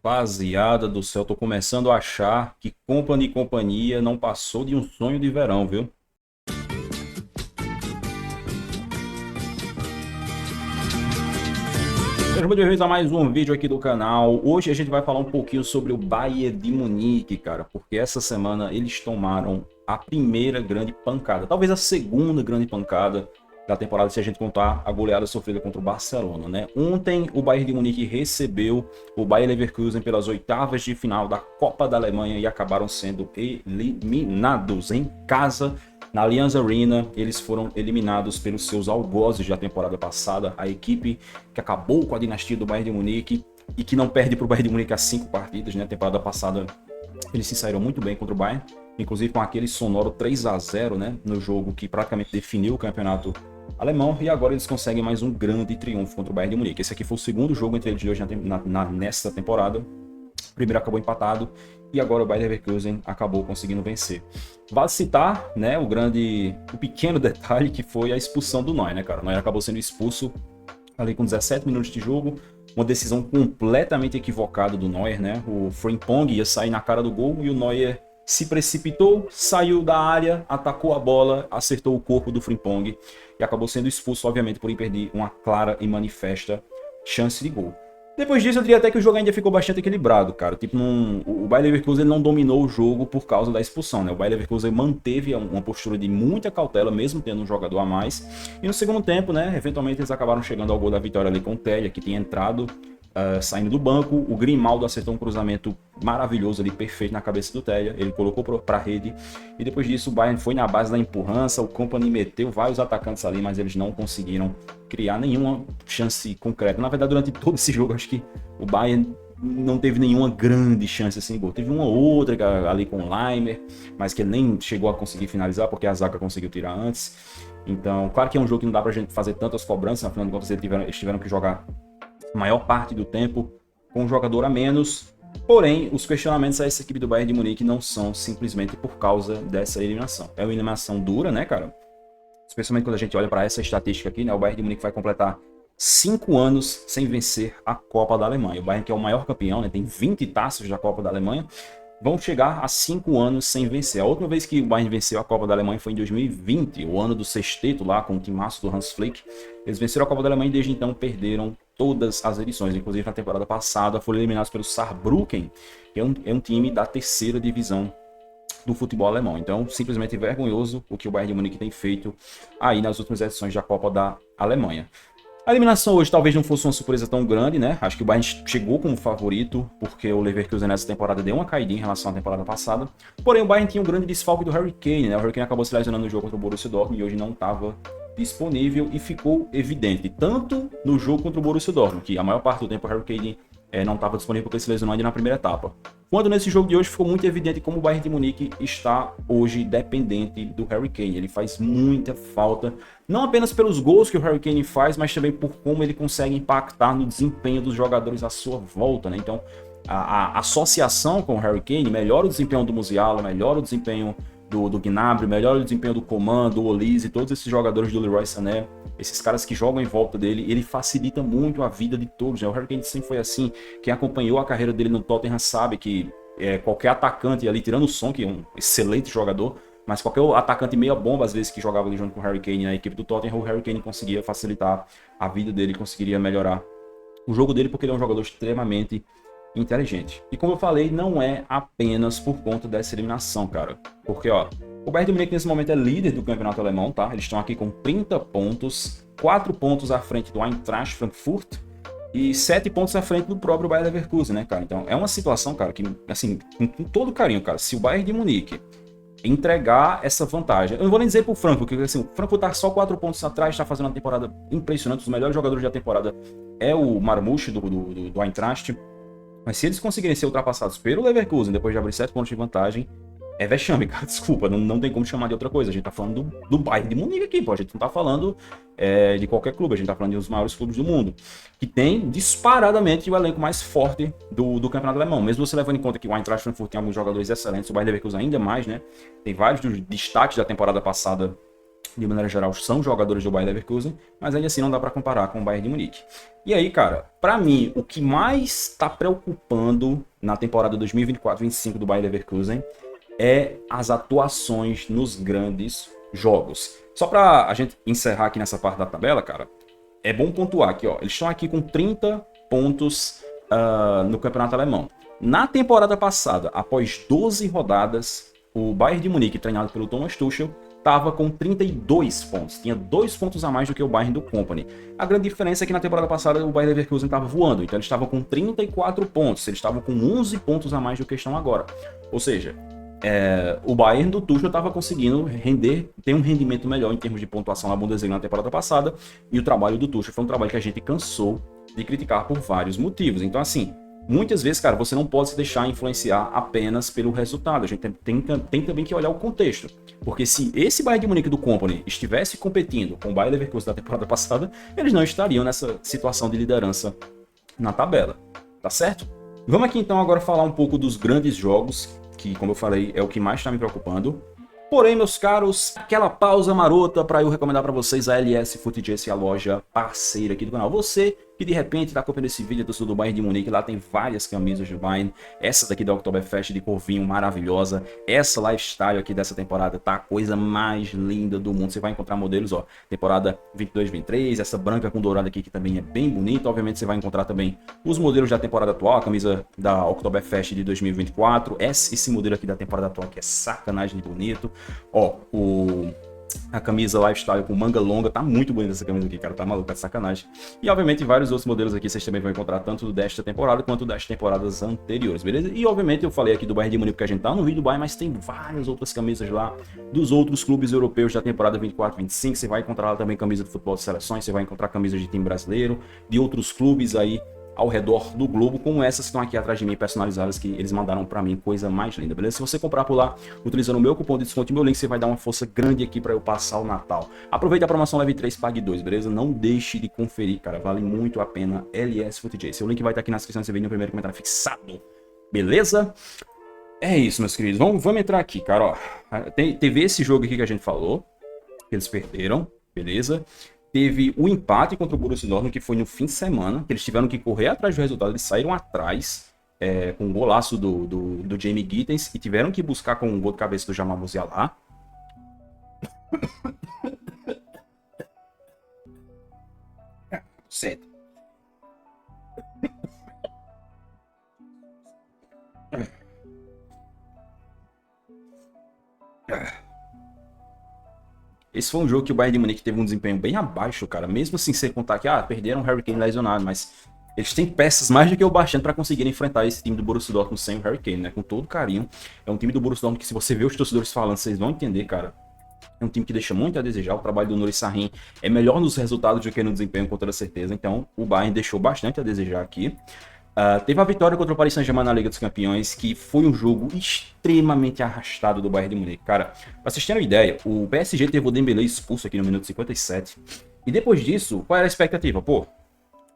Rapaziada do céu, tô começando a achar que Company e companhia não passou de um sonho de verão, viu? Sejam muito bem-vindos a mais um vídeo aqui do canal. Hoje a gente vai falar um pouquinho sobre o Bayern de Munique, cara, porque essa semana eles tomaram a primeira grande pancada, talvez a segunda grande pancada da temporada, se a gente contar a goleada sofrida contra o Barcelona, né? Ontem o Bayern de Munique recebeu o Bayer Leverkusen pelas oitavas de final da Copa da Alemanha e acabaram sendo eliminados em casa. Na Allianz Arena, eles foram eliminados pelos seus algozes da temporada passada, a equipe que acabou com a dinastia do Bayern de Munique e que não perde para o Bayern de Munique há 5 partidas, né? A temporada passada eles se saíram muito bem contra o Bayern, inclusive com aquele sonoro 3-0, né? No jogo que praticamente definiu o campeonato alemão, e agora eles conseguem mais um grande triunfo contra o Bayern de Munique. Esse aqui foi o segundo jogo entre eles dois nesta temporada. O primeiro acabou empatado e agora o Bayer Leverkusen acabou conseguindo vencer. Vale citar, né, o pequeno detalhe que foi a expulsão do Neuer, né, cara? O Neuer acabou sendo expulso ali com 17 minutos de jogo, uma decisão completamente equivocada do Neuer, né? O Frimpong ia sair na cara do gol e o Neuer se precipitou, saiu da área, atacou a bola, acertou o corpo do Frimpong e acabou sendo expulso, obviamente, por impedir uma clara e manifesta chance de gol. Depois disso, eu diria até que o jogo ainda ficou bastante equilibrado, cara. Tipo, o Bayer Leverkusen não dominou o jogo por causa da expulsão, né? O Bayer Leverkusen manteve uma postura de muita cautela, mesmo tendo um jogador a mais. E no segundo tempo, né, eventualmente eles acabaram chegando ao gol da vitória ali com o Telha, que tinha entrado saindo do banco. O Grimaldo acertou um cruzamento maravilhoso ali, perfeito na cabeça do Telha. Ele colocou para a rede. E depois disso, o Bayern foi na base da empurrança. O Kompany meteu vários atacantes ali, mas eles não conseguiram criar nenhuma chance concreta. Na verdade, durante todo esse jogo, acho que o Bayern não teve nenhuma grande chance assim de gol. Teve uma outra ali com o Laimer, mas que ele nem chegou a conseguir finalizar, porque a zaga conseguiu tirar antes. Então, claro que é um jogo que não dá pra gente fazer tantas cobranças, afinal de contas eles tiveram que jogar a maior parte do tempo com um jogador a menos. Porém, os questionamentos a essa equipe do Bayern de Munique não são simplesmente por causa dessa eliminação. É uma eliminação dura, né, cara? Especialmente quando a gente olha para essa estatística aqui, né? O Bayern de Munique vai completar 5 anos sem vencer a Copa da Alemanha. O Bayern, que é o maior campeão, né? Tem 20 taças da Copa da Alemanha, vão chegar a 5 anos sem vencer. A última vez que o Bayern venceu a Copa da Alemanha foi em 2020, o ano do sexteto lá com o timaço do Hans Flick. Eles venceram a Copa da Alemanha e desde então perderam todas as edições. Inclusive na temporada passada foram eliminados pelo Saarbrücken, que é um time da terceira divisão do futebol alemão. Então, simplesmente vergonhoso o que o Bayern de Munique tem feito aí nas últimas edições da Copa da Alemanha. A eliminação hoje talvez não fosse uma surpresa tão grande, né? Acho que o Bayern chegou como favorito, porque o Leverkusen nessa temporada deu uma caidinha em relação à temporada passada. Porém, o Bayern tinha um grande desfalque do Harry Kane, né? O Harry Kane acabou se lesionando no jogo contra o Borussia Dortmund e hoje não estava disponível e ficou evidente, tanto no jogo contra o Borussia Dortmund, que a maior parte do tempo o Harry Kane não estava disponível porque se lesionou ainda na primeira etapa. Quando nesse jogo de hoje ficou muito evidente como o Bayern de Munique está hoje dependente do Harry Kane. Ele faz muita falta, não apenas pelos gols que o Harry Kane faz, mas também por como ele consegue impactar no desempenho dos jogadores à sua volta, né? Então, a associação com o Harry Kane melhora o desempenho do Musiala, melhora o desempenho do Gnabry, melhora o desempenho do Coman, do Olise, todos esses jogadores do Leroy Sané, esses caras que jogam em volta dele. Ele facilita muito a vida de todos, né? O Harry Kane sempre foi assim. Quem acompanhou a carreira dele no Tottenham sabe que qualquer atacante ali, tirando o Son, que é um excelente jogador, mas qualquer atacante meia bomba, às vezes, que jogava ali junto com o Harry Kane na equipe do Tottenham, o Harry Kane conseguia facilitar a vida dele, conseguiria melhorar o jogo dele, porque ele é um jogador extremamente inteligente. E como eu falei, não é apenas por conta dessa eliminação, cara. Porque, ó, o Bayern de Munique nesse momento é líder do campeonato alemão, tá? Eles estão aqui com 30 pontos, 4 pontos à frente do Eintracht Frankfurt e 7 pontos à frente do próprio Bayer Leverkusen, né, cara? Então, é uma situação, cara, que, assim, com todo carinho, cara, se o Bayern de Munique entregar essa vantagem, eu não vou nem dizer pro Frankfurt, porque assim, o Frankfurt tá só 4 pontos atrás, tá fazendo uma temporada impressionante, os melhores jogadores da temporada é o Marmoush do Eintracht. Mas se eles conseguirem ser ultrapassados pelo Leverkusen depois de abrir 7 pontos de vantagem, é vexame, cara. Desculpa, não tem como chamar de outra coisa. A gente tá falando do Bayern de Munique aqui, pô. A gente não tá falando de qualquer clube. A gente tá falando dos maiores clubes do mundo. Que tem disparadamente o elenco mais forte do campeonato alemão. Mesmo você levando em conta que o Eintracht Frankfurt tem alguns jogadores excelentes, o Bayern Leverkusen ainda mais, né? Tem vários dos destaques da temporada passada de maneira geral, são jogadores do Bayer Leverkusen, mas ainda assim não dá para comparar com o Bayern de Munique. E aí, cara, para mim, o que mais está preocupando na temporada 2024-25 do Bayer Leverkusen é as atuações nos grandes jogos. Só para a gente encerrar aqui nessa parte da tabela, cara, é bom pontuar aqui, ó. Eles estão aqui com 30 pontos no campeonato alemão. Na temporada passada, após 12 rodadas, o Bayern de Munique, treinado pelo Thomas Tuchel, estava com 32 pontos. Tinha 2 pontos a mais do que o Bayern do Company. A grande diferença é que na temporada passada o Bayer Leverkusen estava voando. Então eles estavam com 34 pontos. Eles estavam com 11 pontos a mais do que estão agora. Ou seja, o Bayern do Tuchel estava conseguindo ter um rendimento melhor em termos de pontuação na Bundesliga na temporada passada. E o trabalho do Tuchel foi um trabalho que a gente cansou de criticar por vários motivos. Então, assim, muitas vezes, cara, você não pode se deixar influenciar apenas pelo resultado. A gente tem também que olhar o contexto. Porque se esse Bayern de Munique do Company estivesse competindo com o Bayer Leverkusen da temporada passada, eles não estariam nessa situação de liderança na tabela. Tá certo? Vamos aqui então agora falar um pouco dos grandes jogos, que, como eu falei, é o que mais está me preocupando. Porém, meus caros, aquela pausa marota para eu recomendar para vocês a LS FootJS, a loja parceira aqui do canal. Você que de repente está acompanhando esse vídeo do Bayern de Munique, lá tem várias camisas do Bayern. Essa daqui da Oktoberfest de cor vinho, maravilhosa. Essa lifestyle aqui dessa temporada tá a coisa mais linda do mundo. Você vai encontrar modelos, ó, temporada 22-23, essa branca com dourada aqui que também é bem bonita. Obviamente você vai encontrar também os modelos da temporada atual, a camisa da Oktoberfest de 2024. Esse modelo aqui da temporada atual que é sacanagem de bonito. Ó, a camisa lifestyle com manga longa, tá muito bonita essa camisa aqui, cara, tá maluco, tá de sacanagem. E obviamente vários outros modelos aqui vocês também vão encontrar, tanto desta temporada quanto das temporadas anteriores, beleza? E obviamente eu falei aqui do Bayern de Munique porque a gente tá no vídeo do Bayern, mas tem várias outras camisas lá dos outros clubes europeus da temporada 24-25, você vai encontrar lá também camisa de futebol de seleções, você vai encontrar camisas de time brasileiro, de outros clubes aí ao redor do globo, como essas que estão aqui atrás de mim, personalizadas, que eles mandaram pra mim, coisa mais linda, beleza? Se você comprar por lá, utilizando o meu cupom de desconto e meu link, você vai dar uma força grande aqui pra eu passar o Natal. Aproveita a promoção Leve 3, Pague 2, beleza? Não deixe de conferir, cara, vale muito a pena, LS FootJS. Seu link vai estar aqui na descrição desse vídeo, no primeiro comentário fixado, beleza? É isso, meus queridos, vamos entrar aqui, cara, ó. Teve esse jogo aqui que a gente falou, que eles perderam, beleza? Teve o empate contra o Borussia Dortmund, que foi no fim de semana, que eles tiveram que correr atrás do resultado, eles saíram atrás com um golaço do Jamie Gittens e tiveram que buscar com um gol de cabeça do Jamal Musiala. Certo. Esse foi um jogo que o Bayern de Munique teve um desempenho bem abaixo, cara. Mesmo assim, sem contar que, perderam o Harry Kane lesionado, mas eles têm peças mais do que o bastante para conseguirem enfrentar esse time do Borussia Dortmund sem o Harry Kane, né? Com todo carinho. É um time do Borussia Dortmund que, se você ver os torcedores falando, vocês vão entender, cara. É um time que deixa muito a desejar. O trabalho do Nuri Sahin é melhor nos resultados do que no desempenho, com toda certeza. Então, o Bayern deixou bastante a desejar aqui. Teve a vitória contra o Paris Saint-Germain na Liga dos Campeões, que foi um jogo extremamente arrastado do Bayern de Munique. Cara, pra vocês terem uma ideia, o PSG teve o Dembélé expulso aqui no minuto 57. E depois disso, qual era a expectativa? Pô,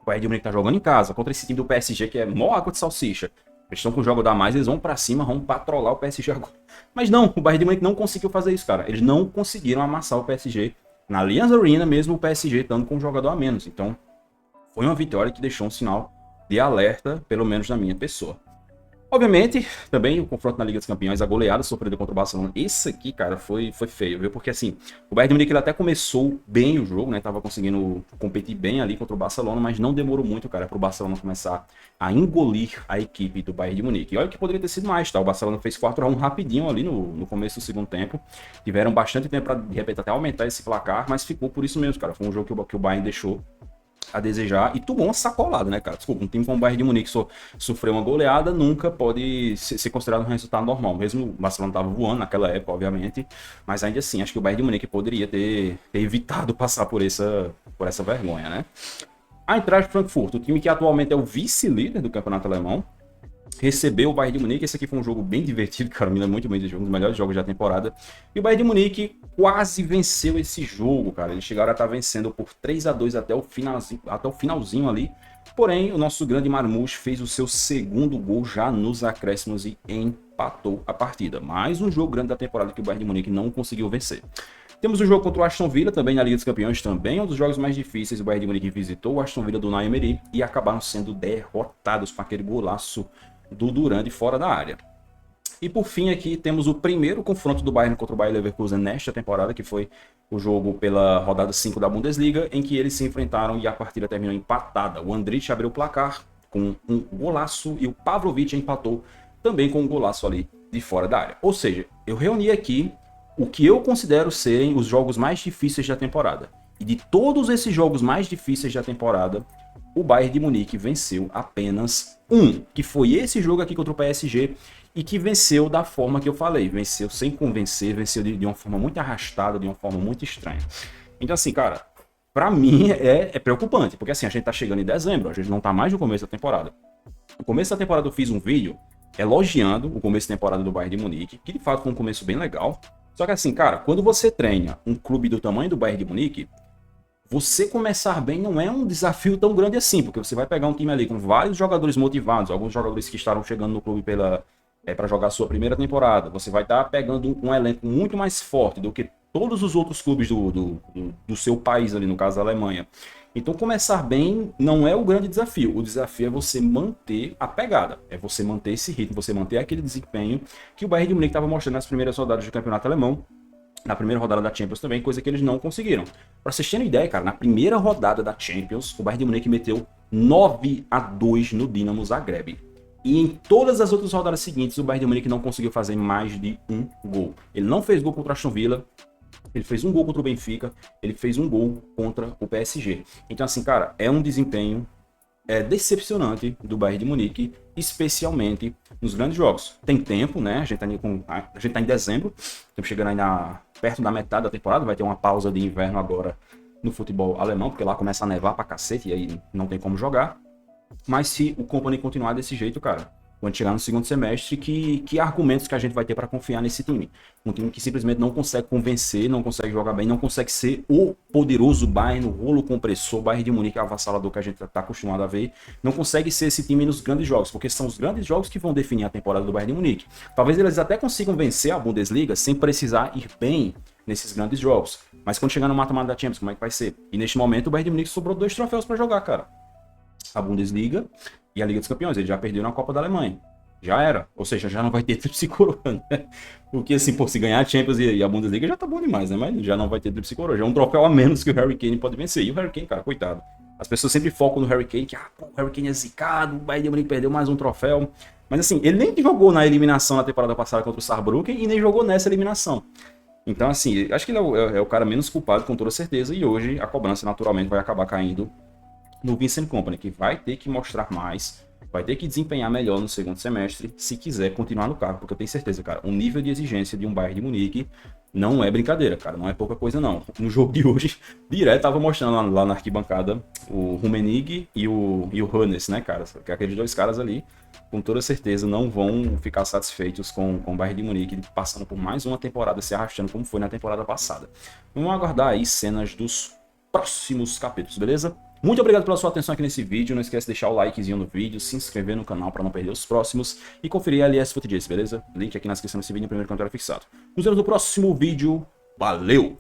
o Bayern de Munique tá jogando em casa contra esse time do PSG que é mó água de salsicha. Eles estão com o jogo da mais, eles vão pra cima, vão patrolar o PSG agora. Mas não, o Bayern de Munique não conseguiu fazer isso, cara. Eles não conseguiram amassar o PSG na Allianz Arena, mesmo o PSG estando com um jogador a menos. Então, foi uma vitória que deixou um sinal de alerta, pelo menos na minha pessoa. Obviamente, também o confronto na Liga dos Campeões, a goleada sofrida contra o Barcelona. Esse aqui, cara, foi feio, viu? Porque assim, o Bayern de Munique ele até começou bem o jogo, né? Tava conseguindo competir bem ali contra o Barcelona, mas não demorou muito, cara, pro Barcelona começar a engolir a equipe do Bayern de Munique. E olha que poderia ter sido mais, tá? O Barcelona fez 4-1 rapidinho ali no começo do segundo tempo. Tiveram bastante tempo pra, de repente, até aumentar esse placar, mas ficou por isso mesmo, cara. Foi um jogo que o Bayern deixou a desejar e tomou uma sacolada, né, cara? Desculpa, um time como o Bayern de Munique sofreu uma goleada, nunca pode ser considerado um resultado normal. Mesmo o Barcelona estava voando naquela época, obviamente, mas ainda assim, acho que o Bayern de Munique poderia ter evitado passar por essa vergonha, né? A Eintracht Frankfurt, o time que atualmente é o vice-líder do campeonato alemão, recebeu o Bayern de Munique. Esse aqui foi um jogo bem divertido, cara, me lembra muito bem desse jogo, um dos melhores jogos da temporada. E o Bayern de Munique quase venceu esse jogo, cara. Eles chegaram a estar vencendo por 3-2 até o finalzinho ali. Porém, o nosso grande Marmouche fez o seu segundo gol já nos acréscimos e empatou a partida. Mais um jogo grande da temporada que o Bayern de Munique não conseguiu vencer. Temos o jogo contra o Aston Villa, também na Liga dos Campeões, também um dos jogos mais difíceis. O Bayern de Munique visitou o Aston Villa do Unai Emery e acabaram sendo derrotados com aquele golaço do Duran de fora da área. E por fim aqui temos o primeiro confronto do Bayern contra o Bayer Leverkusen nesta temporada, que foi o jogo pela rodada 5 da Bundesliga, em que eles se enfrentaram e a partida terminou empatada. O Andrich abriu o placar com um golaço e o Pavlovic empatou também com um golaço ali de fora da área. Ou seja, eu reuni aqui o que eu considero serem os jogos mais difíceis da temporada. E de todos esses jogos mais difíceis da temporada, o Bayern de Munique venceu apenas um, que foi esse jogo aqui contra o PSG, e que venceu da forma que eu falei, venceu sem convencer, venceu de uma forma muito arrastada, de uma forma muito estranha. Então assim, cara, pra mim é preocupante, porque assim, a gente tá chegando em dezembro, a gente não tá mais no começo da temporada. No começo da temporada eu fiz um vídeo elogiando o começo da temporada do Bayern de Munique, que de fato foi um começo bem legal. Só que assim, cara, quando você treina um clube do tamanho do Bayern de Munique, você começar bem não é um desafio tão grande assim, porque você vai pegar um time ali com vários jogadores motivados, alguns jogadores que estavam chegando no clube para jogar a sua primeira temporada. Você vai estar pegando um elenco muito mais forte do que todos os outros clubes do seu país ali, no caso da Alemanha. Então começar bem não é o grande desafio. O desafio é você manter a pegada, é você manter esse ritmo, você manter aquele desempenho que o Bayern de Munique estava mostrando nas primeiras rodadas do campeonato alemão, na primeira rodada da Champions também, coisa que eles não conseguiram. Pra vocês terem ideia, cara, na primeira rodada da Champions, o Bayern de Munique meteu 9-2 no Dinamo Zagreb. E em todas as outras rodadas seguintes, o Bayern de Munique não conseguiu fazer mais de um gol. Ele não fez gol contra o Aston Villa, ele fez um gol contra o Benfica, ele fez um gol contra o PSG. Então assim, cara, é um desempenho decepcionante do Bayern de Munique, especialmente nos grandes jogos. Tem tempo, né? A gente tá em dezembro, estamos chegando aí perto da metade da temporada, vai ter uma pausa de inverno agora no futebol alemão, porque lá começa a nevar pra cacete e aí não tem como jogar. Mas se o Kompany continuar desse jeito, cara, quando chegar no segundo semestre, que argumentos que a gente vai ter para confiar nesse time? Um time que simplesmente não consegue convencer, não consegue jogar bem, não consegue ser o poderoso Bayern, o rolo compressor, Bayern de Munique avassalador que a gente está acostumado a ver, não consegue ser esse time nos grandes jogos, porque são os grandes jogos que vão definir a temporada do Bayern de Munique. Talvez eles até consigam vencer a Bundesliga sem precisar ir bem nesses grandes jogos, mas quando chegar no mata-mata da Champions, como é que vai ser? E neste momento o Bayern de Munique sobrou 2 troféus para jogar, cara. A Bundesliga e a Liga dos Campeões. Ele já perdeu na Copa da Alemanha. Já era. Ou seja, já não vai ter tríplice coroa, né? Porque assim, pô, se ganhar a Champions e a Bundesliga já tá bom demais, né? Mas já não vai ter tríplice coroa. Já é um troféu a menos que o Harry Kane pode vencer. E o Harry Kane, cara, coitado. As pessoas sempre focam no Harry Kane, que pô, o Harry Kane é zicado, o Bayern de Munique perdeu mais um troféu. Mas assim, ele nem jogou na eliminação na temporada passada contra o Saarbrücken e nem jogou nessa eliminação. Então assim, acho que ele é o cara menos culpado, com toda certeza. E hoje a cobrança naturalmente vai acabar caindo no Vincent Kompany, que vai ter que mostrar mais, vai ter que desempenhar melhor no segundo semestre, se quiser continuar no cargo, porque eu tenho certeza, cara, o nível de exigência de um Bayern de Munique não é brincadeira, cara, não é pouca coisa não. No jogo de hoje, direto tava mostrando lá na arquibancada o Rummenigge e o Hoeneß, né, cara, que aqueles dois caras ali, com toda certeza, não vão ficar satisfeitos com o Bayern de Munique, passando por mais uma temporada, se arrastando como foi na temporada passada. Vamos aguardar aí cenas dos próximos capítulos, beleza? Muito obrigado pela sua atenção aqui nesse vídeo, não esquece de deixar o likezinho no vídeo, se inscrever no canal para não perder os próximos e conferir a LS FUTJs, beleza? Link aqui na descrição desse vídeo no primeiro comentário fixado. Nos vemos no próximo vídeo, valeu!